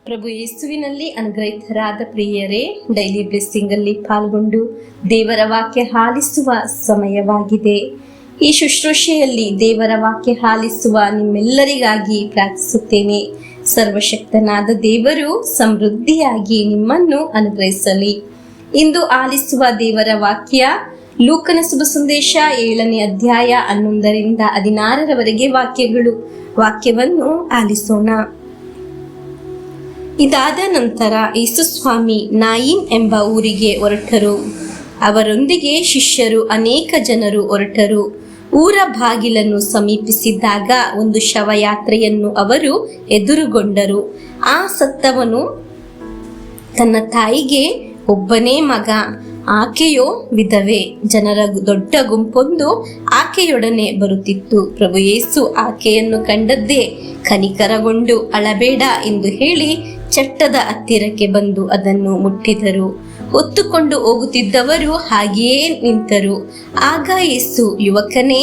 ಪ್ರಭು ಯೇಸುವಿನಲ್ಲಿ ಅನುಗ್ರಹಿತರಾದ ಪ್ರಿಯರೇ, daily blessing ಅಲ್ಲಿ ಪಾಲ್ಗೊಂಡು ದೇವರ ವಾಕ್ಯ ಆಲಿಸುವ ಸಮಯವಾಗಿದೆ. ಈ ಶುಶ್ರೂಷೆಯಲ್ಲಿ ದೇವರ ವಾಕ್ಯ ಆಲಿಸುವ ನಿಮ್ಮೆಲ್ಲರಿಗಾಗಿ ಪ್ರಾರ್ಥಿಸುತ್ತೇನೆ. ಸರ್ವಶಕ್ತನಾದ ದೇವರು ಸಮೃದ್ಧಿಯಾಗಿ ನಿಮ್ಮನ್ನು ಅನುಗ್ರಹಿಸಲಿ. ಇಂದು ಆಲಿಸುವ ದೇವರ ವಾಕ್ಯ ಲೂಕನ ಶುಭ ಸಂದೇಶ 7ನೇ ಅಧ್ಯಾಯ 11ರಿಂದ 16ರವರೆಗೆ ವಾಕ್ಯವನ್ನು ಆಲಿಸೋಣ. ಇದಾದ ನಂತರ ಯೇಸುಸ್ವಾಮಿ ನಾಯಿನ್ ಎಂಬ ಊರಿಗೆ ಹೊರಟರು. ಅವರೊಂದಿಗೆ ಶಿಷ್ಯರು ಅನೇಕ ಜನರು ಹೊರಟರು. ಊರ ಬಾಗಿಲನ್ನು ಸಮೀಪಿಸಿದಾಗ ಒಂದು ಶವಯಾತ್ರೆಯನ್ನು ಅವರು ಎದುರುಗೊಂಡರು. ಆ ಸತ್ತವನು ತನ್ನ ತಾಯಿಗೆ ಒಬ್ಬನೇ ಮಗ, ಆಕೆಯೋ ವಿಧವೆ. ಜನರ ದೊಡ್ಡ ಗುಂಪೊಂದು ಆಕೆಯೊಡನೆ ಬರುತ್ತಿತ್ತು. ಪ್ರಭು ಯೇಸು ಆಕೆಯನ್ನು ಕಂಡದ್ದೇ ಕನಿಕರಗೊಂಡು ಅಳಬೇಡ ಎಂದು ಹೇಳಿ ಚಟ್ಟದ ಹತ್ತಿರಕ್ಕೆ ಬಂದು ಅದನ್ನು ಮುಟ್ಟಿದರು. ಹೊತ್ತುಕೊಂಡು ಹೋಗುತ್ತಿದ್ದವರು ಹಾಗೆಯೇ ನಿಂತರು. ಆಗ ಯೇಸು, ಯುವಕನೇ,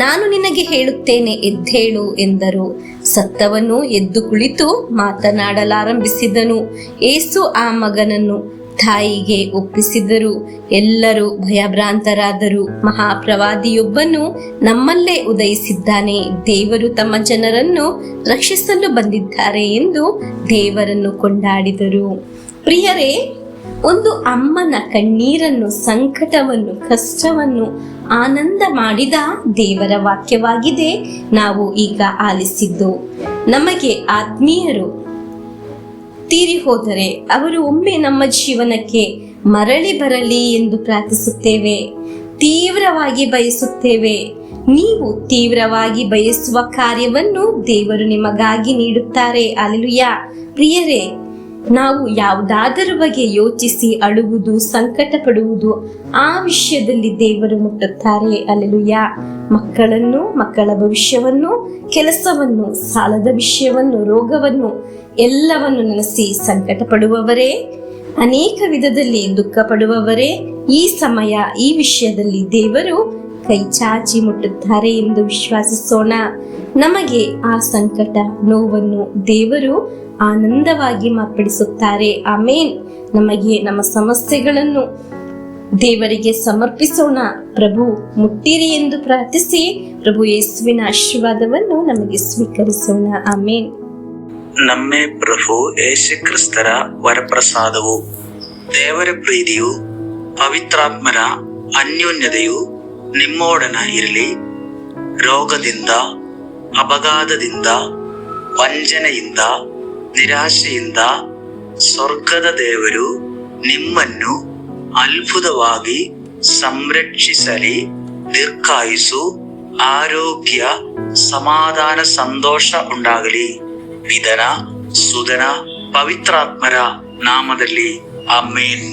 ನಾನು ನಿನಗೆ ಹೇಳುತ್ತೇನೆ, ಎದ್ದೇಳು ಎಂದರು. ಸತ್ತವನು ಎದ್ದು ಕುಳಿತು ಮಾತನಾಡಲಾರಂಭಿಸಿದನು. ಯೇಸು ಆ ಮಗನನ್ನು ತಾಯಿಗೆ ಒಪ್ಪಿಸಿದರು. ಎಲ್ಲರೂ ಭಯಭ್ರಾಂತರಾದರು. ಮಹಾಪ್ರವಾದಿಯೊಬ್ಬನು ನಮ್ಮಲ್ಲೇ ಉದಯಿಸಿದ್ದಾನೆ, ದೇವರು ತಮ್ಮ ಜನರನ್ನು ರಕ್ಷಿಸಲು ಬಂದಿದ್ದಾರೆ ಎಂದು ದೇವರನ್ನು ಕೊಂಡಾಡಿದರು. ಪ್ರಿಯರೇ, ಒಂದು ಅಮ್ಮನ ಕಣ್ಣೀರನ್ನು, ಸಂಕಟವನ್ನು, ಕಷ್ಟವನ್ನು ಆನಂದ ಮಾಡಿದ ದೇವರ ವಾಕ್ಯವಾಗಿದೆ ನಾವು ಈಗ ಆಲಿಸಿದ್ದು. ನಮಗೆ ಆತ್ಮೀಯರು ತೀರಿ ಹೋದರೆ ಅವರು ಒಮ್ಮೆ ನಮ್ಮ ಜೀವನಕ್ಕೆ ಮರಳಿ ಬರಲಿ ಎಂದು ಪ್ರಾರ್ಥಿಸುತ್ತೇವೆ, ತೀವ್ರವಾಗಿ ಬಯಸುತ್ತೇವೆ. ನೀವು ತೀವ್ರವಾಗಿ ಬಯಸುವ ಕಾರ್ಯವನ್ನು ದೇವರು ನಿಮಗಾಗಿ ನೀಡುತ್ತಾರೆ. ಅಲ್ಲೆಲೂಯಾ. ಪ್ರಿಯರೇ, ನಾವು ಯಾವುದಾದರ ಬಗ್ಗೆ ಯೋಚಿಸಿ ಅಳುವುದು, ಸಂಕಟ ಪಡುವುದು, ಆ ವಿಷಯದಲ್ಲಿ ದೇವರು ಮುಟ್ಟುತ್ತಾರೆ. ಅಲ್ಲೆಲೂಯಾ. ಮಕ್ಕಳನ್ನು, ಮಕ್ಕಳ ಭವಿಷ್ಯವನ್ನು, ಕೆಲಸವನ್ನು, ಸಾಲದ ವಿಷಯವನ್ನು, ರೋಗವನ್ನು ಎಲ್ಲವನ್ನು ನೆನೆಸಿ ಸಂಕಟ ಪಡುವವರೇ, ಅನೇಕ ವಿಧದಲ್ಲಿ ದುಃಖ ಪಡುವವರೇ, ಈ ಸಮಯ ಈ ವಿಷಯದಲ್ಲಿ ದೇವರು ಕೈ ಚಾಚಿ ಮುಟ್ಟುತ್ತಾರೆ ಎಂದು ವಿಶ್ವಾಸಿಸೋಣ. ನಮಗೆ ಆ ಸಂಕಟ, ನೋವನ್ನು ದೇವರು ಆನಂದವಾಗಿ ಮಾರ್ಪಡಿಸುತ್ತಾರೆ. ಆಮೇನ್. ನಮಗೆ ನಮ್ಮ ಸಮಸ್ಯೆಗಳನ್ನು ದೇವರಿಗೆ ಸಮರ್ಪಿಸೋಣ. ಪ್ರಭು ಮುಟ್ಟಿರಿ ಎಂದು ಪ್ರಾರ್ಥಿಸಿ ಪ್ರಭು ಯೇಸುವಿನ ಆಶೀರ್ವಾದವನ್ನು ನಮಗೆ ಸ್ವೀಕರಿಸೋಣ. ಆಮೇನ್. ನಮ್ಮೇ ಪ್ರಭು ಯೇಸು ಕ್ರಿಸ್ತರ ವರಪ್ರಸಾದವು, ದೇವರ ಪ್ರೀತಿಯು, ಪವಿತ್ರಾತ್ಮರ ಅನ್ಯೋನ್ಯತೆಯು ನಿಮ್ಮೊಡನ ಇರಲಿ. ರೋಗದಿಂದ, ಅಪಘಾತದಿಂದ, ವಂಚನೆಯಿಂದ, ನಿರಾಶೆಯಿಂದ ಸ್ವರ್ಗದ ದೇವರು ನಿಮ್ಮನ್ನು ಅದ್ಭುತವಾಗಿ ಸಂರಕ್ಷಿಸಲಿ. ದೀರ್ಘಾಯುಸ್ಸು, ಆರೋಗ್ಯ, ಸಮಾಧಾನ, ಸಂತೋಷ ಉಂಟಾಗಲಿ. ಪಿತನ, ಸುತನ, ಪವಿತ್ರಾತ್ಮರ ನಾಮದಲ್ಲಿ ಆಮೇನ್.